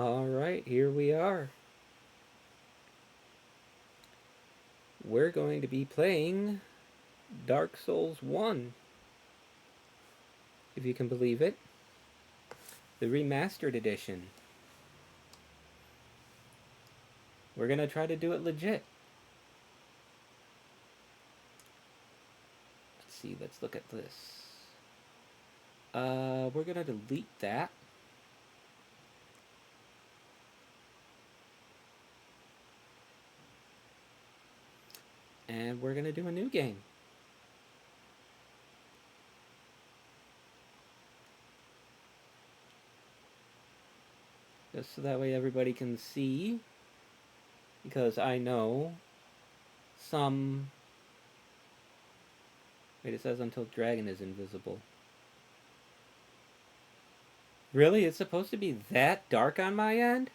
Alright, here we are. We're going to be playing Dark Souls 1, if you can believe it. The Remastered edition. We're going to try to do it legit. Let's see, let's look at this. We're going to delete that. And we're going to do a new game. Just so that way everybody can see. Because I know some... Wait, it says until dragon is invisible. Really? It's supposed to be that dark on my end?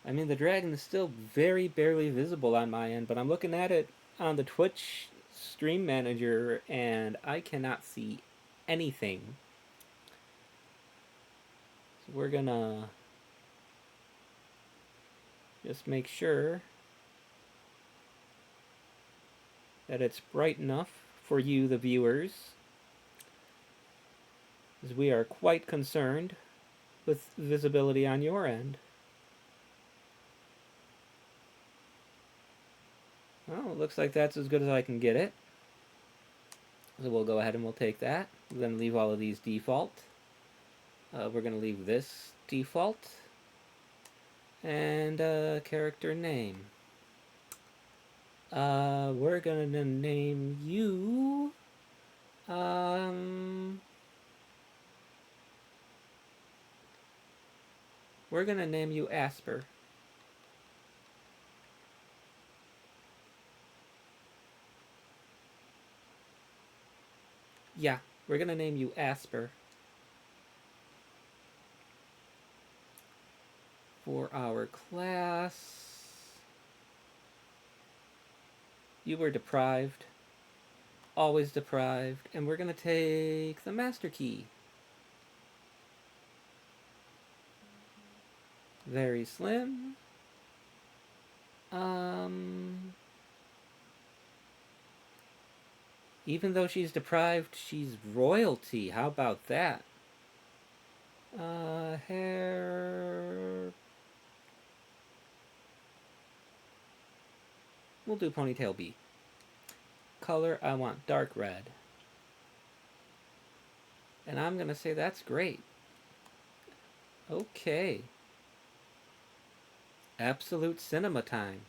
I mean, the dragon is still very barely visible on my end, but I'm looking at it on the Twitch stream manager, and I cannot see anything. So we're gonna just make sure that it's bright enough for you, the viewers, as we are quite concerned with visibility on your end. Well, it looks like that's as good as I can get it. So we'll go ahead and we'll take that. We're going to leave all of these default. We're going to leave this default. And character name. We're going to name you... we're going to name you Asper. Yeah, we're going to name you Asper. For our class, you were deprived, always deprived, and we're going to take the master key. Very slim. Even though she's deprived, she's royalty. How about that? Hair... We'll do ponytail B. Color, I want dark red. And I'm going to say that's great. Okay. Absolute cinema time.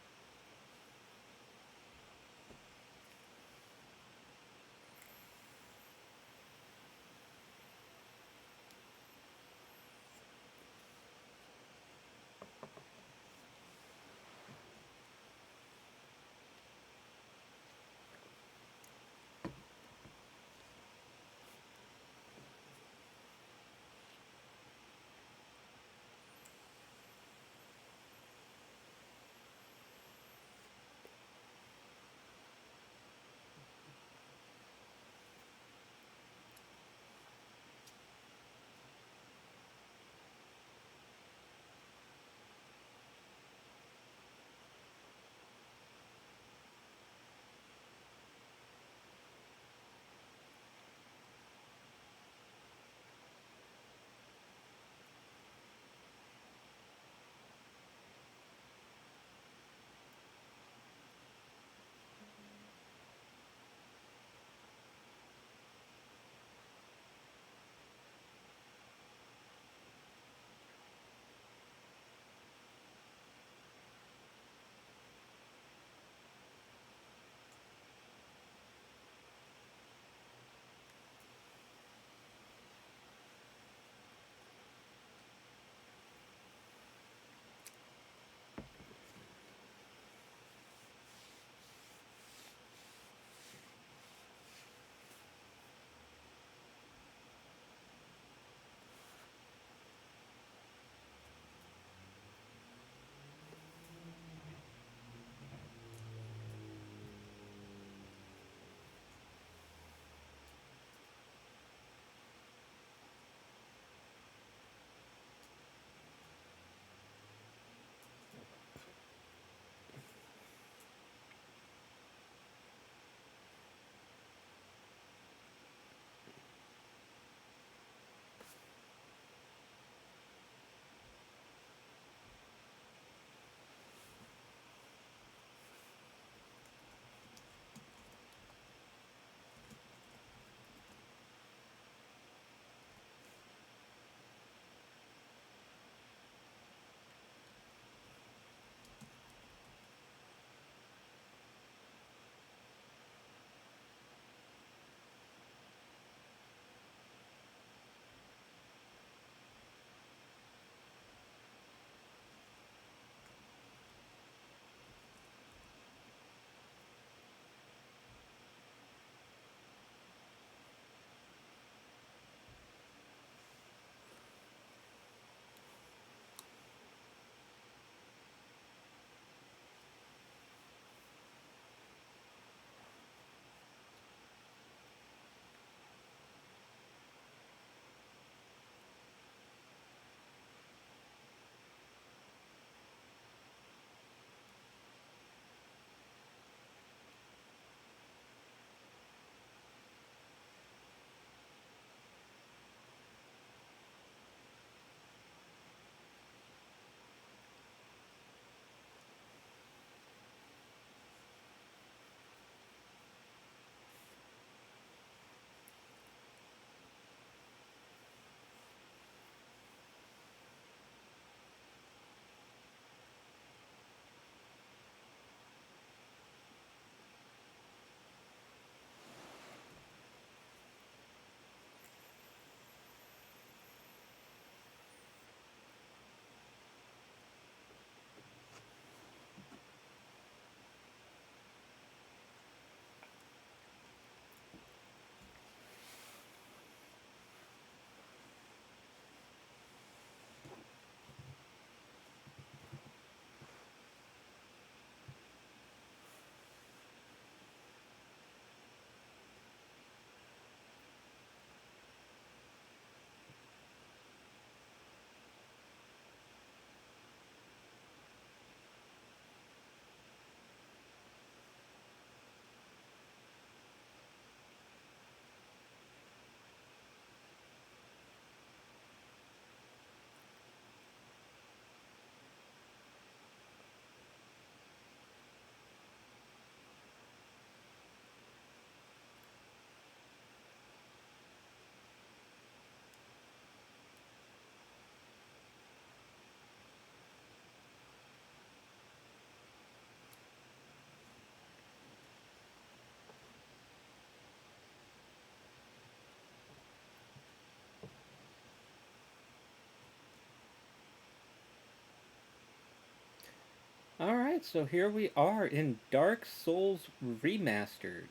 Alright, so here we are in Dark Souls Remastered.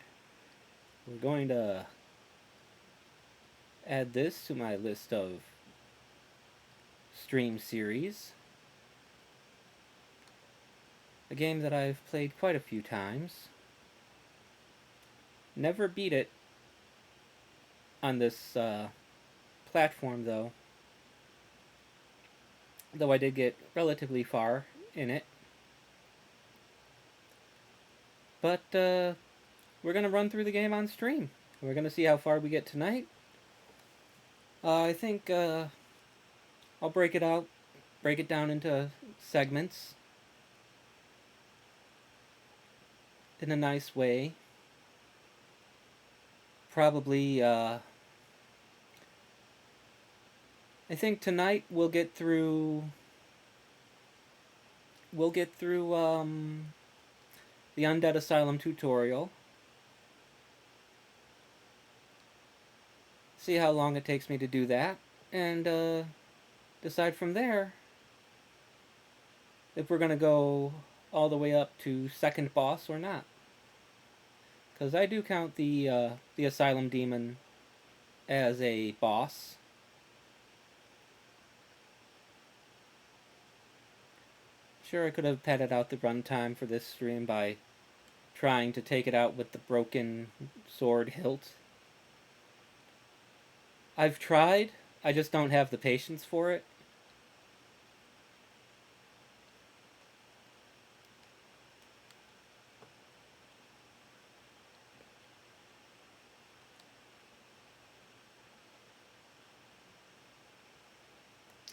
We're going to add this to my list of stream series. A game that I've played quite a few times. Never beat it on this platform, though. Though I did get relatively far in it. But we're going to run through the game on stream. We're going to see how far we get tonight. I think I'll break it down into segments in a nice way. Probably, I think tonight we'll get through the Undead Asylum tutorial. See how long it takes me to do that, and decide from there if we're gonna go all the way up to second boss or not. Because I do count the Asylum Demon as a boss. Sure, I could have padded out the runtime for this stream by trying to take it out with the broken sword hilt. I've tried, I just don't have the patience for it.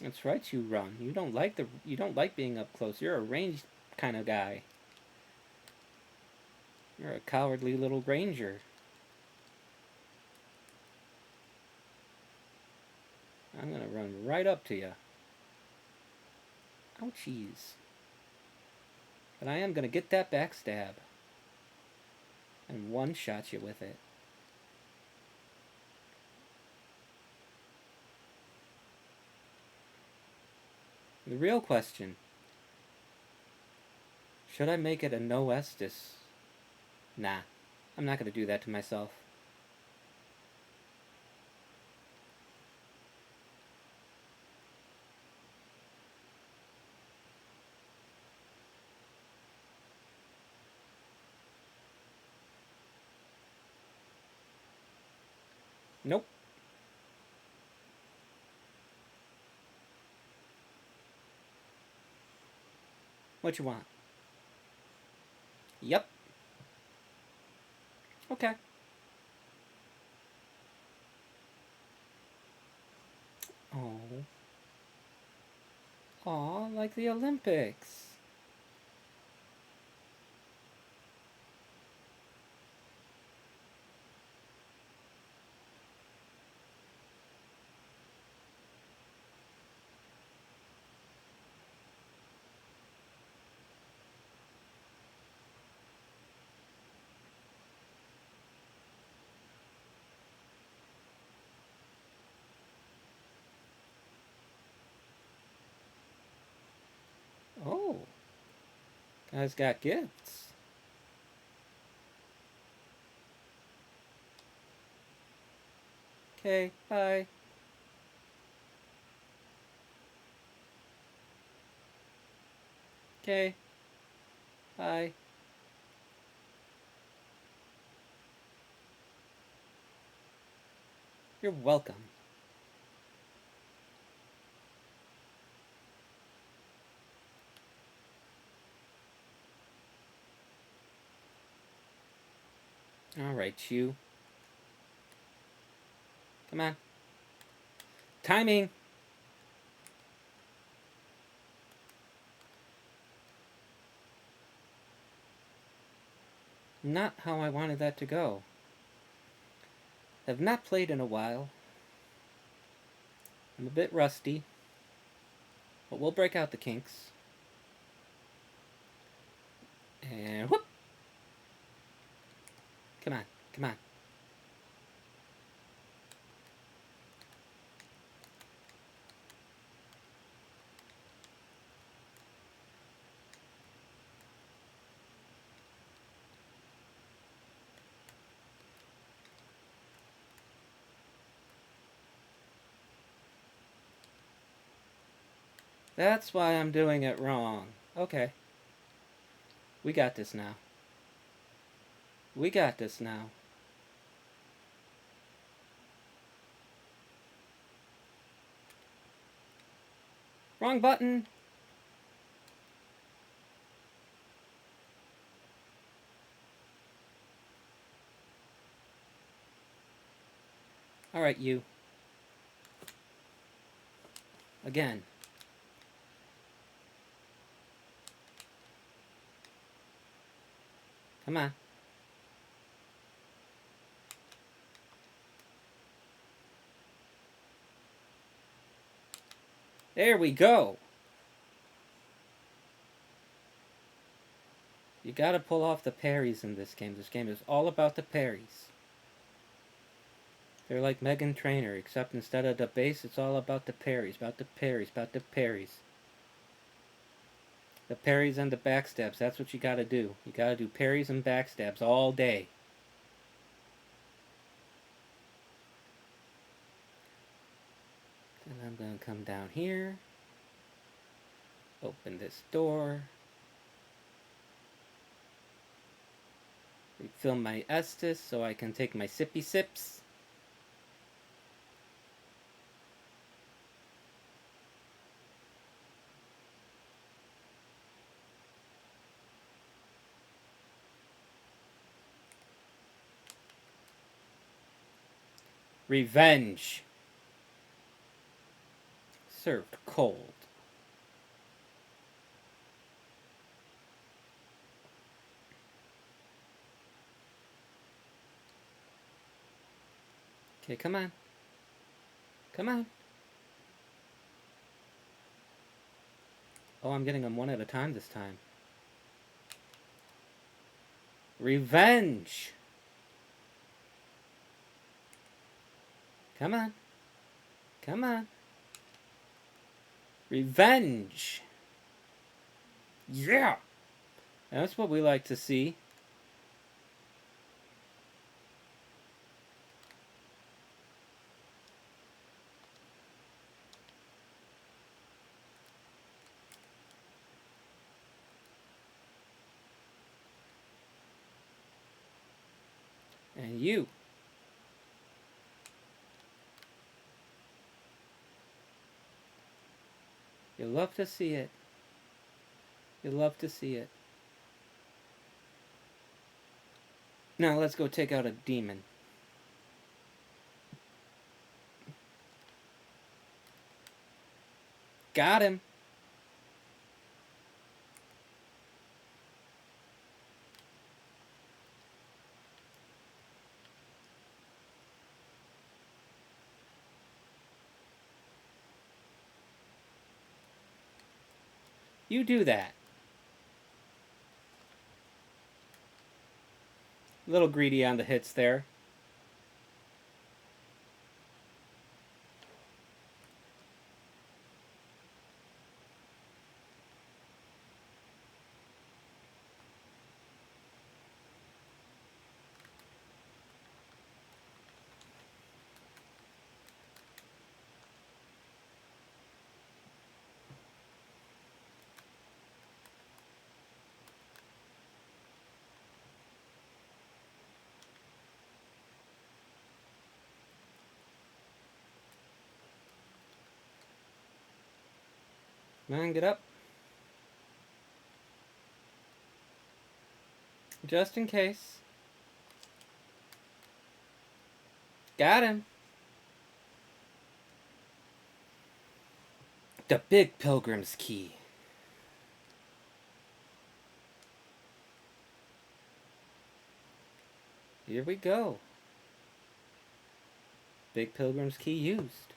That's right, you run. You don't like being up close. You're a ranged kind of guy. You're a cowardly little ranger. I'm gonna run right up to you. Ouchies. But I am gonna get that backstab. And one-shot you with it. The real question. Should I make it a no Estus? Nah. I'm not gonna do that to myself. Nope. What you want? Yep. Okay. Oh. Aw, like the Olympics. Oh. Guys got gifts. Okay, bye. Okay. Bye. You're welcome. Alright, you. Come on. Timing! Not how I wanted that to go. Have not played in a while. I'm a bit rusty. But we'll break out the kinks. And whoop! Come on, come on. That's why I'm doing it wrong. Okay. We got this now. We got this now. Wrong button. Alright, you. Again. Come on. There we go. You gotta pull off the parries in this game. This game is all about the parries. They're like Megan Trainor, except instead of the bass, it's all about the parries, about the parries, about the parries. The parries and the backstabs, that's what you gotta do. You gotta do parries and backstabs all day. And I'm gonna come down here. Open this door. Refill my Estus so I can take my sippy sips. Revenge. Served cold. Okay, come on. Come on. Oh, I'm getting them one at a time this time. Revenge. Come on. Come on. Revenge. Yeah. That's what we like to see. And you. You love to see it. You love to see it. Now let's go take out a demon. Got him. You do that. A little greedy on the hits there. Man, get up. Just in case. Got him. The big pilgrim's key. Here we go. Big pilgrim's key used.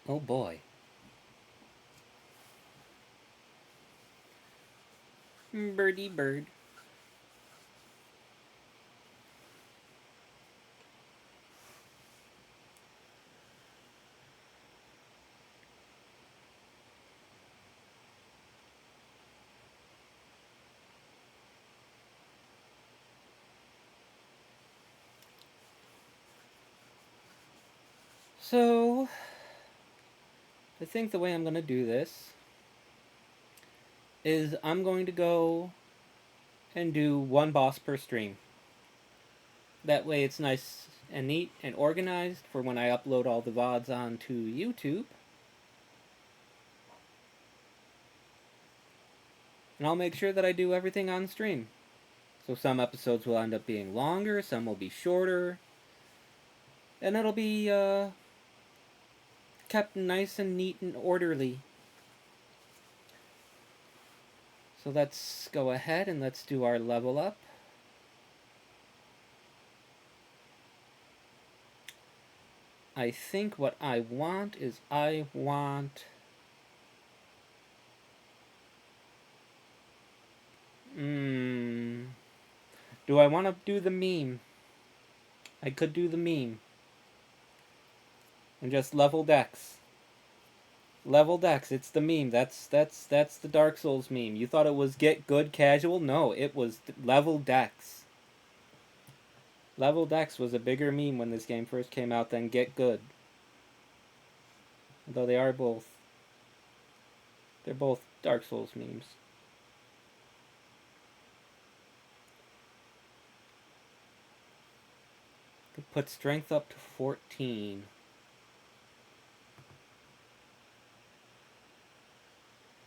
Oh boy. Birdie bird. So, I think the way I'm going to do this is I'm going to go and do one boss per stream. That way it's nice and neat and organized for when I upload all the VODs onto YouTube. And I'll make sure that I do everything on stream. So some episodes will end up being longer, some will be shorter. And it'll be kept nice and neat and orderly. So let's go ahead and let's do our level up. I think what I want is do I want to do the meme? I could do the meme. And just level Dex. Level Dex, it's the meme. That's the Dark Souls meme. You thought it was get good casual? No, it was level Dex. Level Dex was a bigger meme when this game first came out than get good. Although they are both. They're both Dark Souls memes. Could put strength up to 14.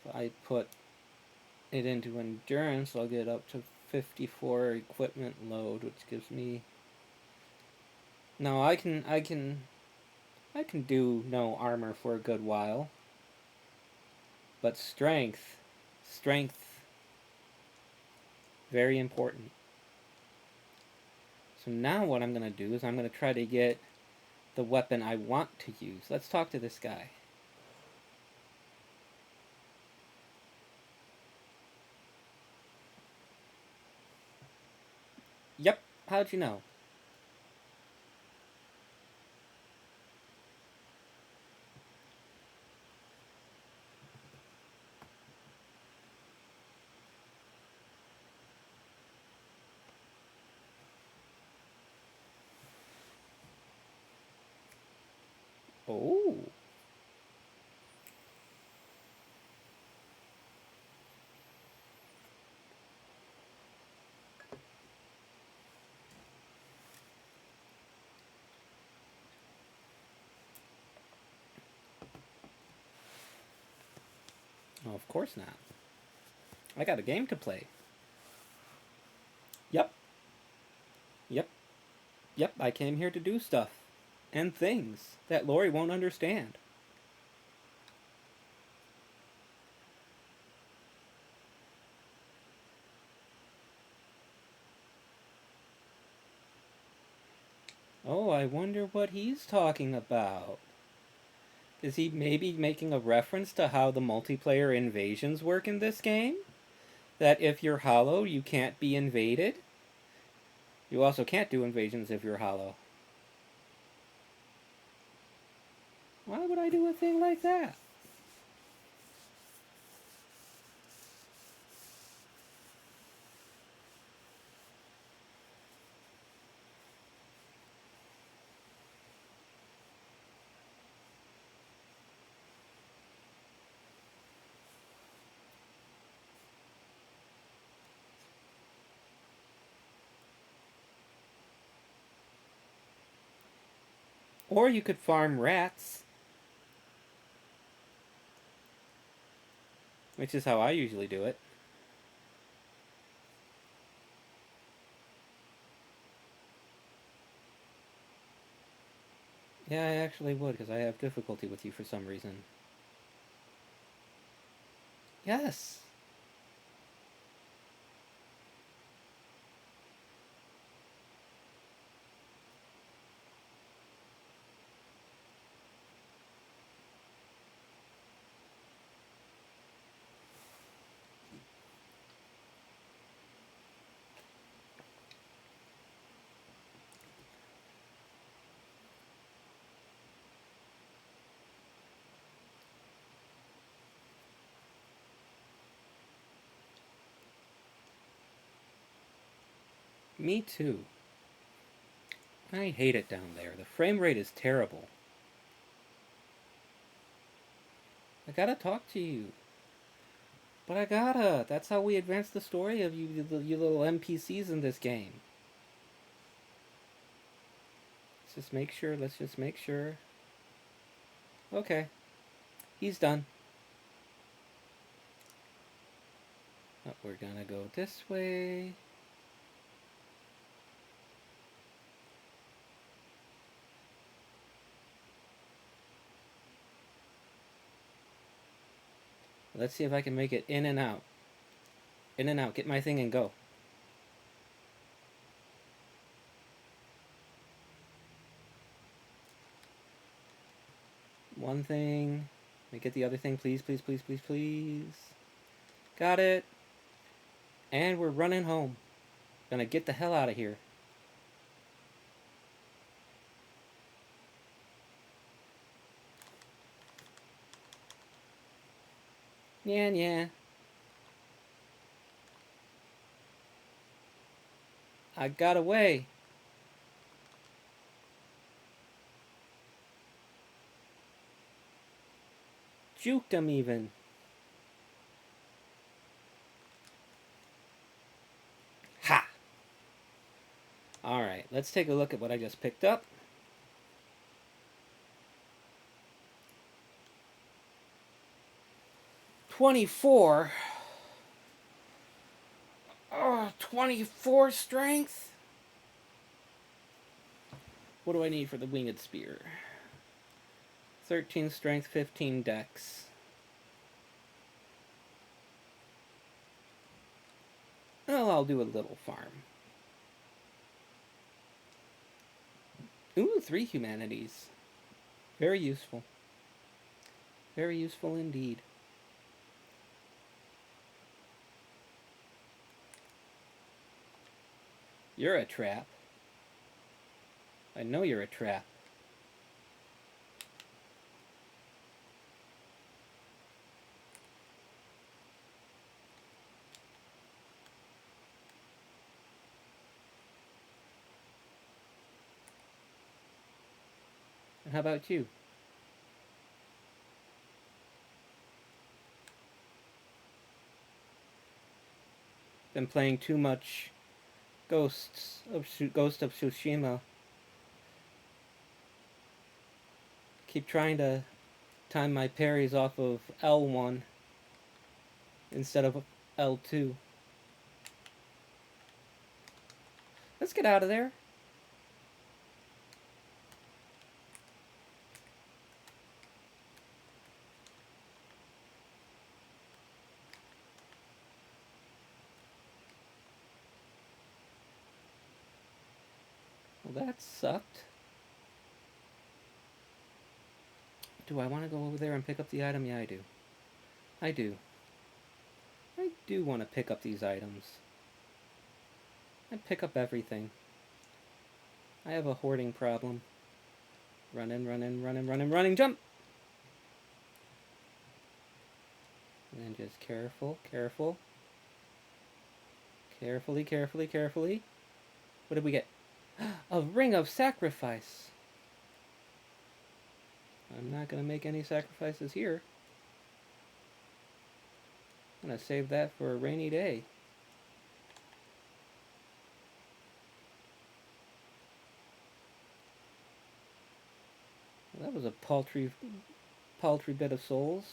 If I put it into endurance, I'll get up to 54 equipment load, which gives me. No, I can do no armor for a good while. But strength, very important. So now what I'm going to do is I'm going to try to get the weapon I want to use. Let's talk to this guy. Yep, how'd you know? Oh. Oh, of course not. I got a game to play. Yep. Yep. Yep, I came here to do stuff. And things that Lori won't understand. Oh, I wonder what he's talking about. Is he maybe making a reference to how the multiplayer invasions work in this game? That if you're hollow, you can't be invaded? You also can't do invasions if you're hollow. Why would I do a thing like that? Or you could farm rats. Which is how I usually do it. Yeah, I actually would, because I have difficulty with you for some reason. Yes. Me too. I hate it down there. The frame rate is terrible. I gotta talk to you. But I gotta. That's how we advance the story of you little NPCs in this game. Let's just make sure. Let's just make sure. Okay. He's done. Oh, we're gonna go this way. Let's see if I can make it in and out. In and out. Get my thing and go. One thing. Let me get the other thing, please, please, please, please, please. Got it. And we're running home. Gonna get the hell out of here. Yeah, yeah. I got away. Juked him even. Ha! Alright, let's take a look at what I just picked up. $24. Oh, 24 strength? What do I need for the winged spear? 13 strength, 15 dex. Well, I'll do a little farm. Ooh, 3 humanities. Very useful. Very useful indeed. You're a trap. I know you're a trap. And how about you? Been playing too much Ghost of Tsushima. Keep trying to time my parries off of L1 instead of L2. Let's get out of there. Well, that sucked. Do I want to go over there and pick up the item? Yeah, I do. I do. I do want to pick up these items. I pick up everything. I have a hoarding problem. Running, running, running, running, running, jump! And then just careful, careful. Carefully, carefully, carefully. What did we get? A ring of sacrifice. I'm not going to make any sacrifices here. I'm going to save that for a rainy day. Well, that was a paltry bit of souls.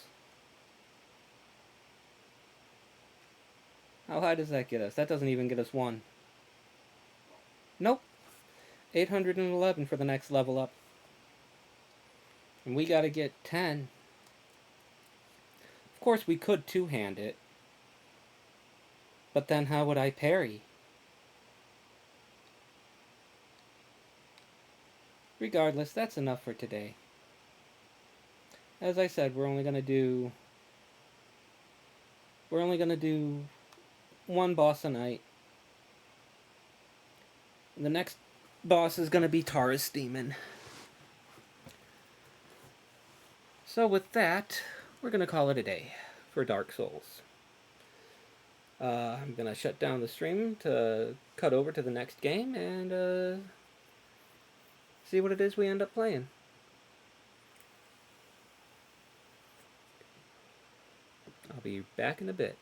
How high does that get us? That doesn't even get us 1. Nope. 811 for the next level up. And we gotta get 10. Of course, we could two-hand it. But then how would I parry? Regardless, that's enough for today. As I said, we're only gonna do 1 boss a night. The next boss is gonna be Taurus Demon. So with that, we're gonna call it a day for Dark Souls. I'm gonna shut down the stream to cut over to the next game and see what it is we end up playing. I'll be back in a bit.